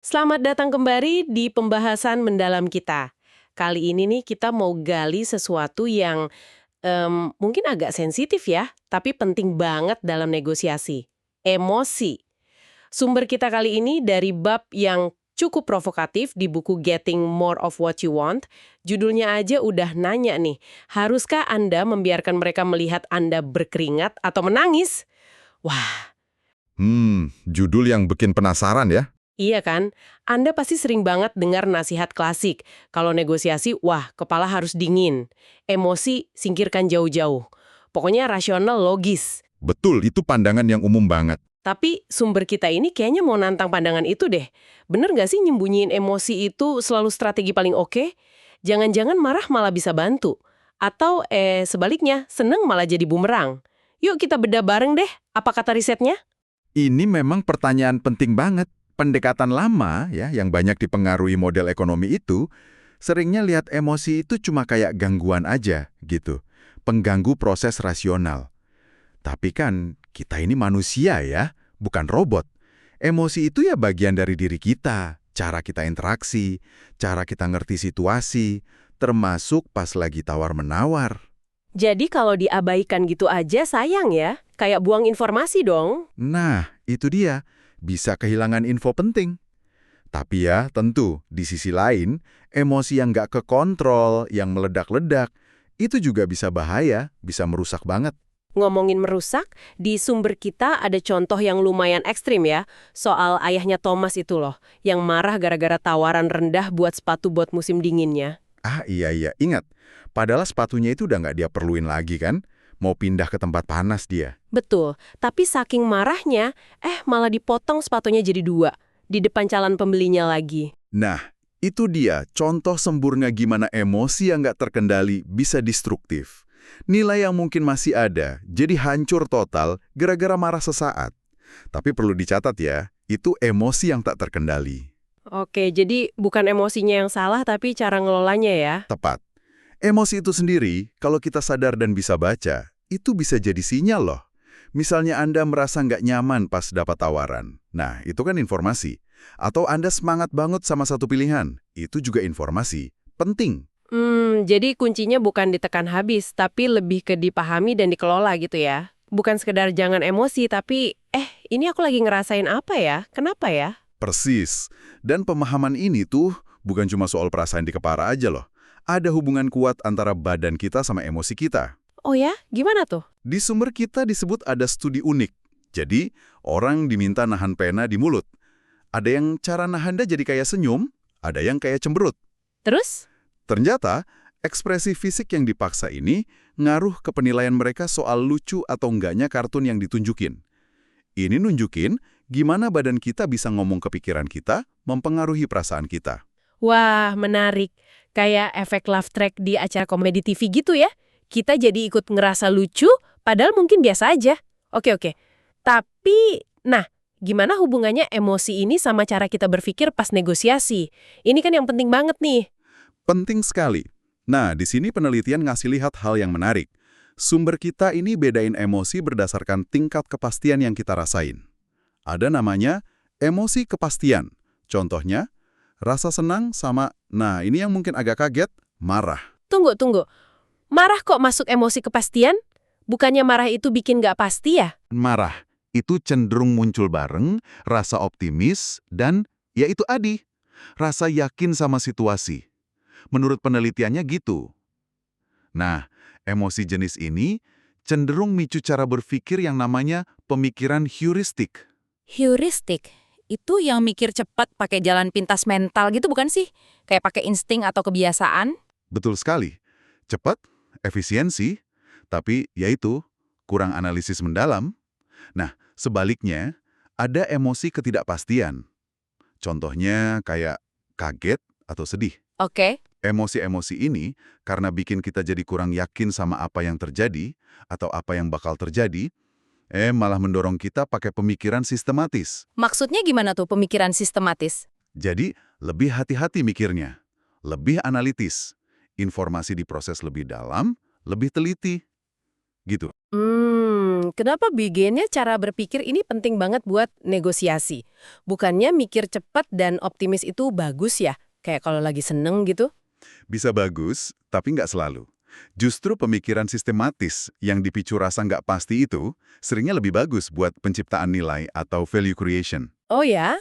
Selamat datang kembali di pembahasan mendalam kita. Kali ini nih kita mau gali sesuatu yang mungkin agak sensitif ya, tapi penting banget dalam negosiasi. Emosi. Sumber kita kali ini dari bab yang cukup provokatif di buku Getting More of What You Want. Judulnya aja udah nanya nih, haruskah Anda membiarkan mereka melihat Anda berkeringat atau menangis? Wah, Judul yang bikin penasaran ya. iya kan? Anda pasti sering banget dengar nasihat klasik. Kalau negosiasi, wah, kepala harus dingin. Emosi, singkirkan jauh-jauh. Pokoknya rasional, logis. Betul, itu pandangan yang umum banget. Tapi sumber kita ini kayaknya mau nantang pandangan itu deh. Bener nggak sih nyembunyiin emosi itu selalu strategi paling oke? Jangan-jangan marah malah bisa bantu. Atau sebaliknya, seneng malah jadi bumerang. Yuk kita bedah bareng deh, apa kata risetnya? Ini memang pertanyaan penting banget. Pendekatan lama ya, yang banyak dipengaruhi model ekonomi itu, seringnya lihat emosi itu cuma kayak gangguan aja gitu. Pengganggu proses rasional. Tapi kan kita ini manusia ya, bukan robot. Emosi itu ya bagian dari diri kita, cara kita interaksi, cara kita ngerti situasi, termasuk pas lagi tawar-menawar. Jadi kalau diabaikan gitu aja sayang ya, kayak buang informasi dong. Nah, itu dia. Bisa kehilangan info penting. Tapi ya, tentu, di sisi lain, emosi yang nggak kekontrol, yang meledak-ledak, itu juga bisa bahaya, bisa merusak banget. Ngomongin merusak, di sumber kita ada contoh yang lumayan ekstrim ya, soal ayahnya Thomas itu loh, yang marah gara-gara tawaran rendah buat sepatu buat musim dinginnya. Ah iya, ingat. Padahal sepatunya itu udah nggak dia perluin lagi kan? Mau pindah ke tempat panas dia. Betul, tapi saking marahnya, malah dipotong sepatunya jadi dua, di depan calon pembelinya lagi. Nah, itu dia contoh sempurna gimana emosi yang nggak terkendali bisa destruktif. Nilai yang mungkin masih ada, jadi hancur total gara-gara marah sesaat. Tapi perlu dicatat ya, itu emosi yang tak terkendali. Oke, jadi bukan emosinya yang salah, tapi cara ngelolanya ya. Tepat. Emosi itu sendiri, kalau kita sadar dan bisa baca, itu bisa jadi sinyal loh. Misalnya Anda merasa nggak nyaman pas dapat tawaran. Nah, itu kan informasi. Atau Anda semangat banget sama satu pilihan. Itu juga informasi. Penting. Jadi kuncinya bukan ditekan habis, tapi lebih ke dipahami dan dikelola gitu ya. Bukan sekedar jangan emosi, tapi ini aku lagi ngerasain apa ya? Kenapa ya? Persis. Dan pemahaman ini tuh bukan cuma soal perasaan di kepala aja loh. Ada hubungan kuat antara badan kita sama emosi kita. Oh ya? Gimana tuh? Di sumber kita disebut ada studi unik. Jadi, orang diminta nahan pena di mulut. Ada yang cara nahannya jadi kayak senyum, ada yang kayak cemberut. Terus? Ternyata, ekspresi fisik yang dipaksa ini ngaruh ke penilaian mereka soal lucu atau enggaknya kartun yang ditunjukin. Ini nunjukin gimana badan kita bisa ngomong ke pikiran kita, mempengaruhi perasaan kita. Wah, menarik. Kayak efek laugh track di acara komedi TV gitu ya. Kita jadi ikut ngerasa lucu, padahal mungkin biasa aja. Oke. Tapi, nah, gimana hubungannya emosi ini sama cara kita berpikir pas negosiasi? Ini kan yang penting banget nih. Penting sekali. Nah, di sini penelitian ngasih lihat hal yang menarik. Sumber kita ini bedain emosi berdasarkan tingkat kepastian yang kita rasain. Ada namanya emosi kepastian. Contohnya, rasa senang sama, nah ini yang mungkin agak kaget, marah. Tunggu. Marah kok masuk emosi kepastian? Bukannya marah itu bikin nggak pasti ya? Marah itu cenderung muncul bareng, rasa optimis, dan ya itu adi, rasa yakin sama situasi. Menurut penelitiannya gitu. Nah, emosi jenis ini cenderung micu cara berpikir yang namanya pemikiran heuristik. Heuristik, itu yang mikir cepat pakai jalan pintas mental gitu bukan sih? Kayak pakai insting atau kebiasaan? Betul sekali. Cepat, efisiensi, tapi yaitu kurang analisis mendalam. Nah, sebaliknya, ada emosi ketidakpastian. Contohnya kayak kaget atau sedih. Oke. Emosi-emosi ini karena bikin kita jadi kurang yakin sama apa yang terjadi atau apa yang bakal terjadi, malah mendorong kita pakai pemikiran sistematis. Maksudnya gimana tuh pemikiran sistematis? Jadi, lebih hati-hati mikirnya, lebih analitis, informasi diproses lebih dalam, lebih teliti, gitu. Kenapa bigennya cara berpikir ini penting banget buat negosiasi? Bukannya mikir cepat dan optimis itu bagus ya? Kayak kalau lagi seneng gitu? Bisa bagus, tapi nggak selalu. Justru pemikiran sistematis yang dipicu rasa nggak pasti itu seringnya lebih bagus buat penciptaan nilai atau value creation. Oh ya?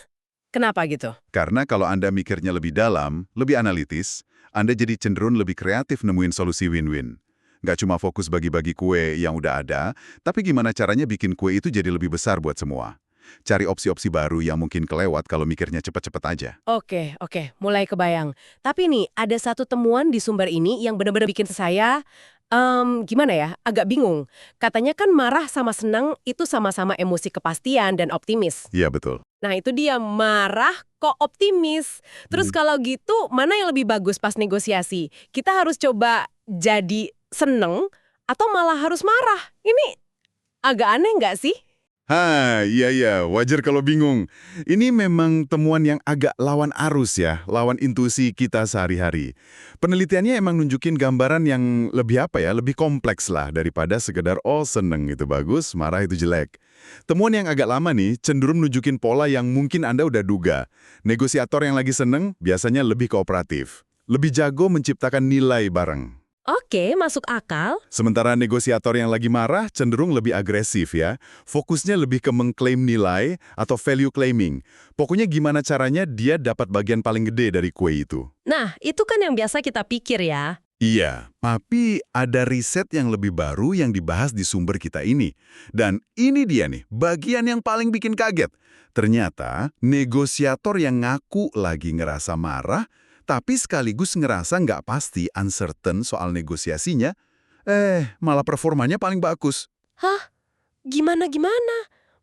Kenapa gitu? Karena kalau Anda mikirnya lebih dalam, lebih analitis, Anda jadi cenderung lebih kreatif nemuin solusi win-win. Nggak cuma fokus bagi-bagi kue yang udah ada, tapi gimana caranya bikin kue itu jadi lebih besar buat semua. Cari opsi-opsi baru yang mungkin kelewat kalau mikirnya cepet-cepet aja. Oke, mulai kebayang. Tapi nih, ada satu temuan di sumber ini yang benar-benar bikin saya, gimana ya, agak bingung. Katanya kan marah sama senang itu sama-sama emosi kepastian dan optimis. Iya, betul. Nah, itu dia, marah kok optimis. Terus kalau gitu, mana yang lebih bagus pas negosiasi? Kita harus coba jadi seneng atau malah harus marah? Ini agak aneh nggak sih? Iya, wajar kalau bingung. Ini memang temuan yang agak lawan arus ya, lawan intuisi kita sehari-hari. Penelitiannya emang nunjukin gambaran yang lebih kompleks lah daripada sekedar oh seneng itu bagus, marah itu jelek. Temuan yang agak lama nih cenderung nunjukin pola yang mungkin Anda udah duga. Negosiator yang lagi seneng biasanya lebih kooperatif, lebih jago menciptakan nilai bareng. Oke, masuk akal. Sementara negosiator yang lagi marah cenderung lebih agresif ya. Fokusnya lebih ke mengklaim nilai atau value claiming. Pokoknya gimana caranya dia dapat bagian paling gede dari kue itu. Nah, itu kan yang biasa kita pikir ya. Iya, tapi ada riset yang lebih baru yang dibahas di sumber kita ini. Dan ini dia nih, bagian yang paling bikin kaget. Ternyata, negosiator yang ngaku lagi ngerasa marah, tapi sekaligus ngerasa nggak pasti, uncertain soal negosiasinya, malah performanya paling bagus. Hah? Gimana?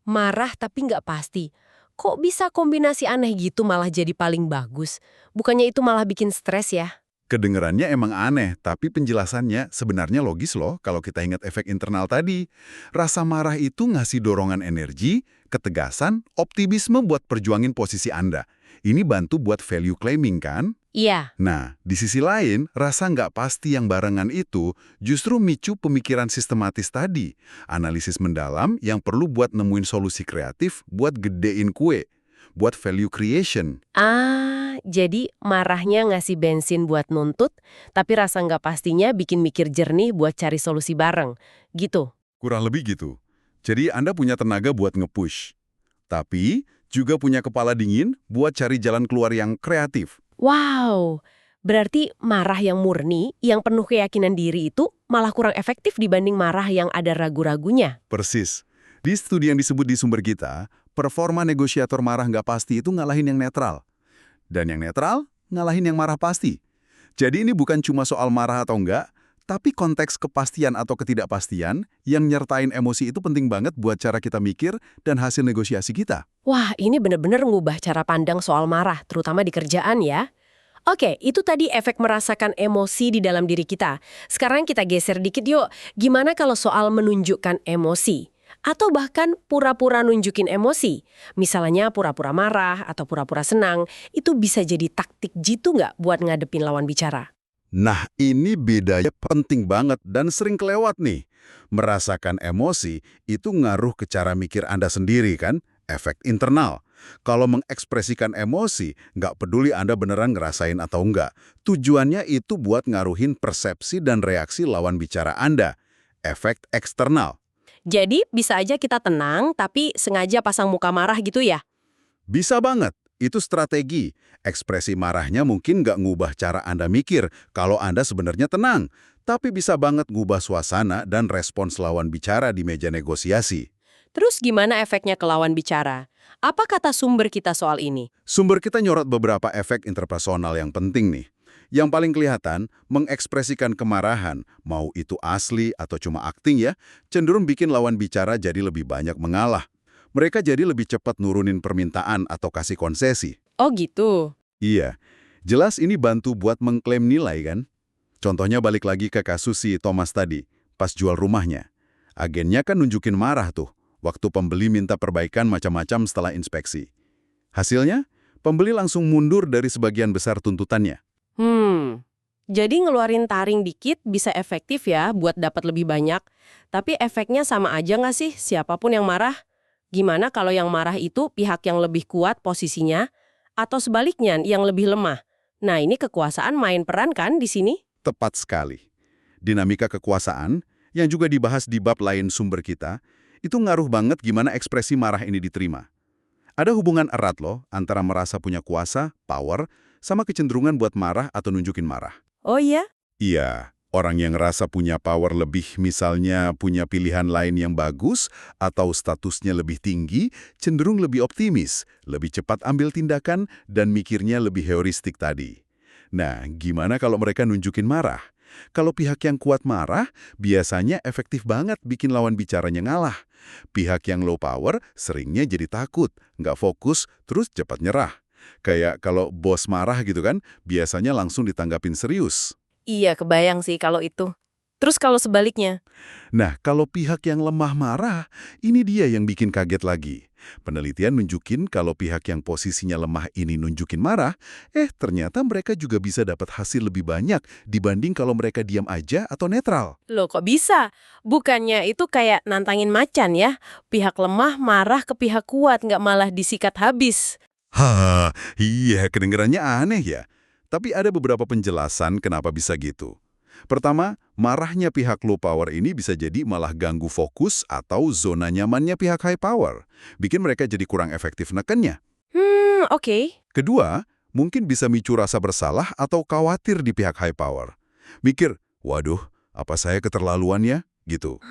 Marah tapi nggak pasti. Kok bisa kombinasi aneh gitu malah jadi paling bagus? Bukannya itu malah bikin stres ya? Kedengerannya emang aneh, tapi penjelasannya sebenarnya logis loh kalau kita ingat efek internal tadi. Rasa marah itu ngasih dorongan energi, ketegasan, optimisme buat perjuangin posisi Anda. Ini bantu buat value claiming kan? Iya. Nah, di sisi lain, rasa nggak pasti yang barengan itu justru micu pemikiran sistematis tadi. Analisis mendalam yang perlu buat nemuin solusi kreatif buat gedein kue, buat value creation. Jadi marahnya ngasih bensin buat nuntut, tapi rasa nggak pastinya bikin mikir jernih buat cari solusi bareng. Gitu. Kurang lebih gitu. Jadi Anda punya tenaga buat nge-push. Tapi juga punya kepala dingin buat cari jalan keluar yang kreatif. Wow, berarti marah yang murni, yang penuh keyakinan diri itu malah kurang efektif dibanding marah yang ada ragu-ragunya. Persis. Di studi yang disebut di sumber kita, performa negosiator marah nggak pasti itu ngalahin yang netral. Dan yang netral, ngalahin yang marah pasti. Jadi ini bukan cuma soal marah atau enggak, tapi konteks kepastian atau ketidakpastian yang nyertain emosi itu penting banget buat cara kita mikir dan hasil negosiasi kita. Wah, ini bener-bener ngubah cara pandang soal marah, terutama di kerjaan ya. Oke, itu tadi efek merasakan emosi di dalam diri kita. Sekarang kita geser dikit yuk. Gimana kalau soal menunjukkan emosi? Atau bahkan pura-pura nunjukin emosi? Misalnya pura-pura marah atau pura-pura senang, itu bisa jadi taktik jitu nggak buat ngadepin lawan bicara? Nah, ini bedanya penting banget dan sering kelewat nih. Merasakan emosi itu ngaruh ke cara mikir Anda sendiri kan? Efek internal. Kalau mengekspresikan emosi, nggak peduli Anda beneran ngerasain atau enggak. Tujuannya itu buat ngaruhin persepsi dan reaksi lawan bicara Anda. Efek eksternal. Jadi bisa aja kita tenang, tapi sengaja pasang muka marah gitu ya? Bisa banget. Itu strategi. Ekspresi marahnya mungkin nggak ngubah cara Anda mikir kalau Anda sebenarnya tenang. Tapi bisa banget ngubah suasana dan respons lawan bicara di meja negosiasi. Terus gimana efeknya ke lawan bicara? Apa kata sumber kita soal ini? Sumber kita nyorot beberapa efek interpersonal yang penting nih. Yang paling kelihatan, mengekspresikan kemarahan, mau itu asli atau cuma akting ya, cenderung bikin lawan bicara jadi lebih banyak mengalah. Mereka jadi lebih cepat nurunin permintaan atau kasih konsesi. Oh gitu. Iya, jelas ini bantu buat mengklaim nilai kan? Contohnya balik lagi ke kasus si Thomas tadi, pas jual rumahnya. Agennya kan nunjukin marah tuh, waktu pembeli minta perbaikan macam-macam setelah inspeksi. Hasilnya, pembeli langsung mundur dari sebagian besar tuntutannya. Jadi ngeluarin taring dikit bisa efektif ya buat dapat lebih banyak. Tapi efeknya sama aja nggak sih siapapun yang marah? Gimana kalau yang marah itu pihak yang lebih kuat posisinya? Atau sebaliknya yang lebih lemah? Nah ini kekuasaan main peran kan di sini? Tepat sekali. Dinamika kekuasaan, yang juga dibahas di bab lain sumber kita, itu ngaruh banget gimana ekspresi marah ini diterima. Ada hubungan erat loh antara merasa punya kuasa, power, sama kecenderungan buat marah atau nunjukin marah. Oh iya? Iya, orang yang ngerasa punya power lebih, misalnya punya pilihan lain yang bagus, atau statusnya lebih tinggi, cenderung lebih optimis, lebih cepat ambil tindakan, dan mikirnya lebih heuristik tadi. Nah, gimana kalau mereka nunjukin marah? Kalau pihak yang kuat marah, biasanya efektif banget bikin lawan bicaranya ngalah. Pihak yang low power seringnya jadi takut, nggak fokus, terus cepat nyerah. Kayak kalau bos marah gitu kan, biasanya langsung ditanggapin serius. Iya kebayang sih kalau itu. Terus kalau sebaliknya? Nah, kalau pihak yang lemah marah, ini dia yang bikin kaget lagi. Penelitian nunjukin kalau pihak yang posisinya lemah ini nunjukin marah, ternyata mereka juga bisa dapat hasil lebih banyak dibanding kalau mereka diam aja atau netral. Loh kok bisa? Bukannya itu kayak nantangin macan ya? Pihak lemah marah ke pihak kuat nggak malah disikat habis. Iya, kedengarannya aneh ya. Tapi ada beberapa penjelasan kenapa bisa gitu. Pertama, marahnya pihak low power ini bisa jadi malah ganggu fokus atau zona nyamannya pihak high power. Bikin mereka jadi kurang efektif nekennya. Oke. Kedua, mungkin bisa micu rasa bersalah atau khawatir di pihak high power. Mikir, waduh, apa saya keterlaluan ya? Gitu.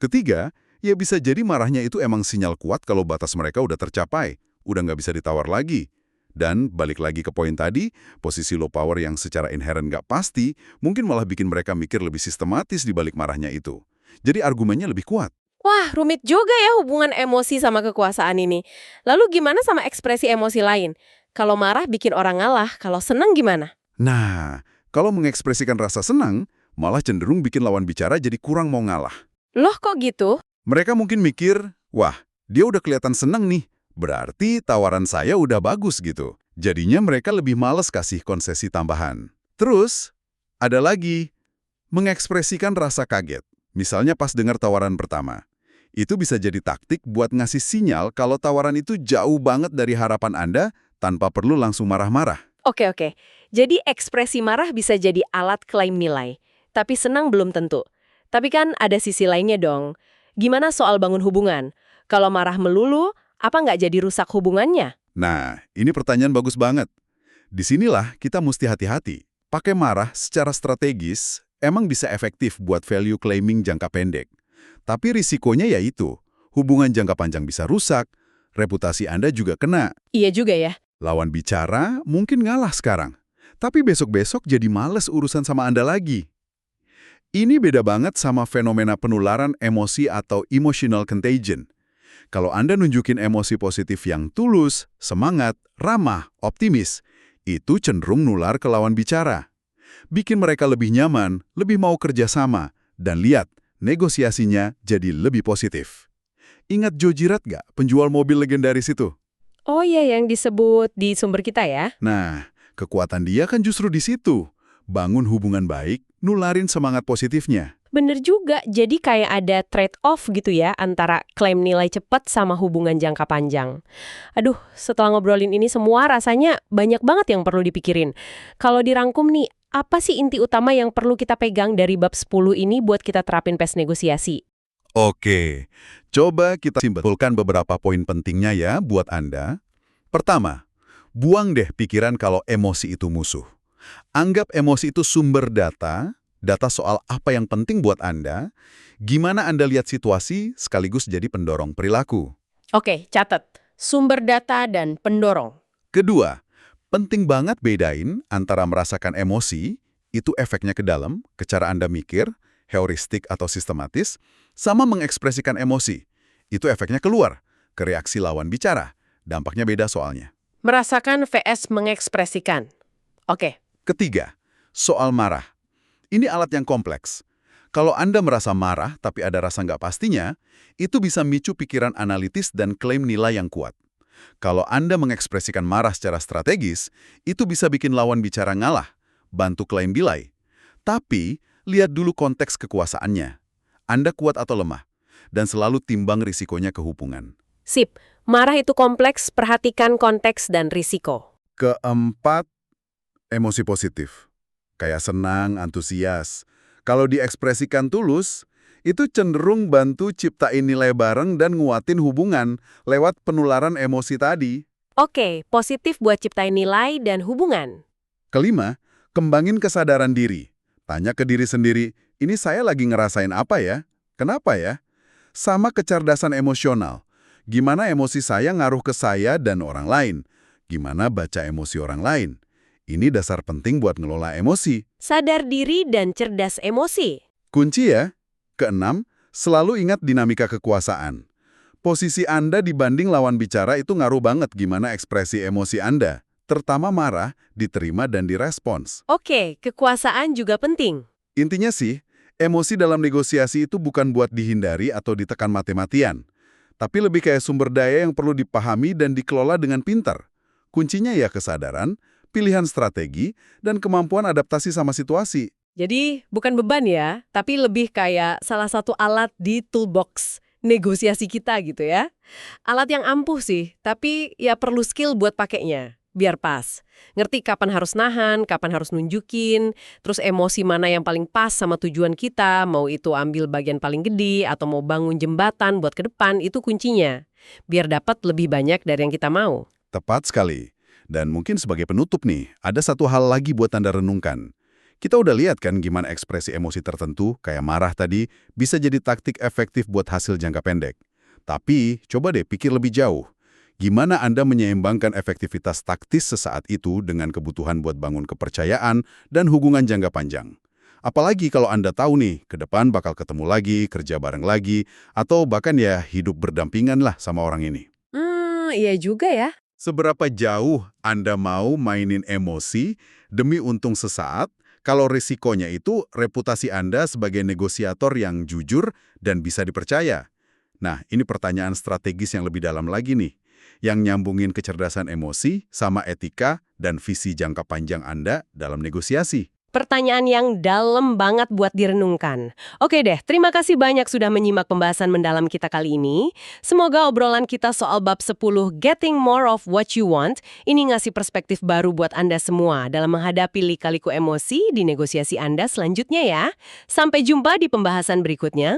Ketiga, ya bisa jadi marahnya itu emang sinyal kuat kalau batas mereka udah tercapai. Udah nggak bisa ditawar lagi. Dan balik lagi ke poin tadi, posisi low power yang secara inherent nggak pasti, mungkin malah bikin mereka mikir lebih sistematis di balik marahnya itu. Jadi argumennya lebih kuat. Wah, rumit juga ya hubungan emosi sama kekuasaan ini. Lalu gimana sama ekspresi emosi lain? Kalau marah bikin orang ngalah, kalau senang gimana? Nah, kalau mengekspresikan rasa senang, malah cenderung bikin lawan bicara jadi kurang mau ngalah. Loh kok gitu? Mereka mungkin mikir, wah, dia udah kelihatan senang nih, berarti tawaran saya udah bagus gitu. Jadinya mereka lebih males kasih konsesi tambahan. Terus, ada lagi, mengekspresikan rasa kaget. Misalnya pas dengar tawaran pertama. Itu bisa jadi taktik buat ngasih sinyal kalau tawaran itu jauh banget dari harapan Anda tanpa perlu langsung marah-marah. Oke. Jadi ekspresi marah bisa jadi alat klaim nilai. Tapi senang belum tentu. Tapi kan ada sisi lainnya dong. Gimana soal bangun hubungan? Kalau marah melulu, apa nggak jadi rusak hubungannya? Nah, ini pertanyaan bagus banget. Disinilah kita mesti hati-hati. Pakai marah secara strategis emang bisa efektif buat value claiming jangka pendek. Tapi risikonya yaitu, hubungan jangka panjang bisa rusak, reputasi Anda juga kena. Iya juga ya. Lawan bicara mungkin ngalah sekarang, tapi besok-besok jadi males urusan sama Anda lagi. Ini beda banget sama fenomena penularan emosi atau emotional contagion. Kalau Anda nunjukin emosi positif yang tulus, semangat, ramah, optimis, itu cenderung nular ke lawan bicara. Bikin mereka lebih nyaman, lebih mau kerjasama, dan lihat, negosiasinya jadi lebih positif. Ingat Joe Girard nggak, penjual mobil legendaris itu? Oh iya yang disebut di sumber kita ya. Nah, kekuatan dia kan justru di situ. Bangun hubungan baik, nularin semangat positifnya. Bener juga, jadi kayak ada trade-off gitu ya antara klaim nilai cepat sama hubungan jangka panjang. Aduh, setelah ngobrolin ini semua rasanya banyak banget yang perlu dipikirin. Kalau dirangkum nih, apa sih inti utama yang perlu kita pegang dari bab 10 ini buat kita terapin pas negosiasi? Oke, coba kita simpulkan beberapa poin pentingnya ya buat Anda. Pertama, buang deh pikiran kalau emosi itu musuh. Anggap emosi itu sumber data soal apa yang penting buat Anda, gimana Anda lihat situasi sekaligus jadi pendorong perilaku. Oke, catat. Sumber data dan pendorong. Kedua, penting banget bedain antara merasakan emosi, itu efeknya ke dalam, ke cara Anda mikir, heuristik atau sistematis, sama mengekspresikan emosi. Itu efeknya keluar, ke reaksi lawan bicara. Dampaknya beda soalnya. Merasakan vs mengekspresikan. Oke. Ketiga, soal marah. Ini alat yang kompleks. Kalau Anda merasa marah tapi ada rasa nggak pastinya, itu bisa micu pikiran analitis dan klaim nilai yang kuat. Kalau Anda mengekspresikan marah secara strategis, itu bisa bikin lawan bicara ngalah. bantu klaim bilai. Tapi, lihat dulu konteks kekuasaannya. Anda kuat atau lemah, dan selalu timbang risikonya ke hubungan. Sip, marah itu kompleks, perhatikan konteks dan risiko. Keempat, emosi positif. Kayak senang, antusias. Kalau diekspresikan tulus, itu cenderung bantu ciptain nilai bareng dan nguatin hubungan lewat penularan emosi tadi. Oke, positif buat ciptain nilai dan hubungan. Kelima, kembangin kesadaran diri. Tanya ke diri sendiri, ini saya lagi ngerasain apa ya? Kenapa ya? Sama kecerdasan emosional. Gimana emosi saya ngaruh ke saya dan orang lain? Gimana baca emosi orang lain? Ini dasar penting buat ngelola emosi. Sadar diri dan cerdas emosi. Kunci ya. Keenam, selalu ingat dinamika kekuasaan. Posisi Anda dibanding lawan bicara itu ngaruh banget gimana ekspresi emosi Anda. Terutama marah, diterima dan direspons. Oke, kekuasaan juga penting. Intinya sih, emosi dalam negosiasi itu bukan buat dihindari atau ditekan mati-matian. Tapi lebih kayak sumber daya yang perlu dipahami dan dikelola dengan pintar. Kuncinya ya kesadaran, pilihan strategi, dan kemampuan adaptasi sama situasi. Jadi bukan beban ya, tapi lebih kayak salah satu alat di toolbox negosiasi kita gitu ya. Alat yang ampuh sih, tapi ya perlu skill buat pakainya, biar pas. Ngerti kapan harus nahan, kapan harus nunjukin, terus emosi mana yang paling pas sama tujuan kita, mau itu ambil bagian paling gede atau mau bangun jembatan buat ke depan, itu kuncinya. Biar dapat lebih banyak dari yang kita mau. Tepat sekali. Dan mungkin sebagai penutup nih, ada satu hal lagi buat Anda renungkan. Kita udah lihat kan gimana ekspresi emosi tertentu, kayak marah tadi, bisa jadi taktik efektif buat hasil jangka pendek. Tapi, coba deh pikir lebih jauh. Gimana Anda menyeimbangkan efektivitas taktis sesaat itu dengan kebutuhan buat bangun kepercayaan dan hubungan jangka panjang? Apalagi kalau Anda tahu nih, ke depan bakal ketemu lagi, kerja bareng lagi, atau bahkan ya hidup berdampingan lah sama orang ini. Iya juga ya. Seberapa jauh Anda mau mainin emosi demi untung sesaat, kalau risikonya itu reputasi Anda sebagai negosiator yang jujur dan bisa dipercaya? Nah, ini pertanyaan strategis yang lebih dalam lagi nih, yang nyambungin kecerdasan emosi sama etika dan visi jangka panjang Anda dalam negosiasi. Pertanyaan yang dalam banget buat direnungkan. Oke deh, terima kasih banyak sudah menyimak pembahasan mendalam kita kali ini. Semoga obrolan kita soal bab 10 Getting More of What You Want ini ngasih perspektif baru buat Anda semua dalam menghadapi lika-liku emosi di negosiasi Anda selanjutnya ya. Sampai jumpa di pembahasan berikutnya.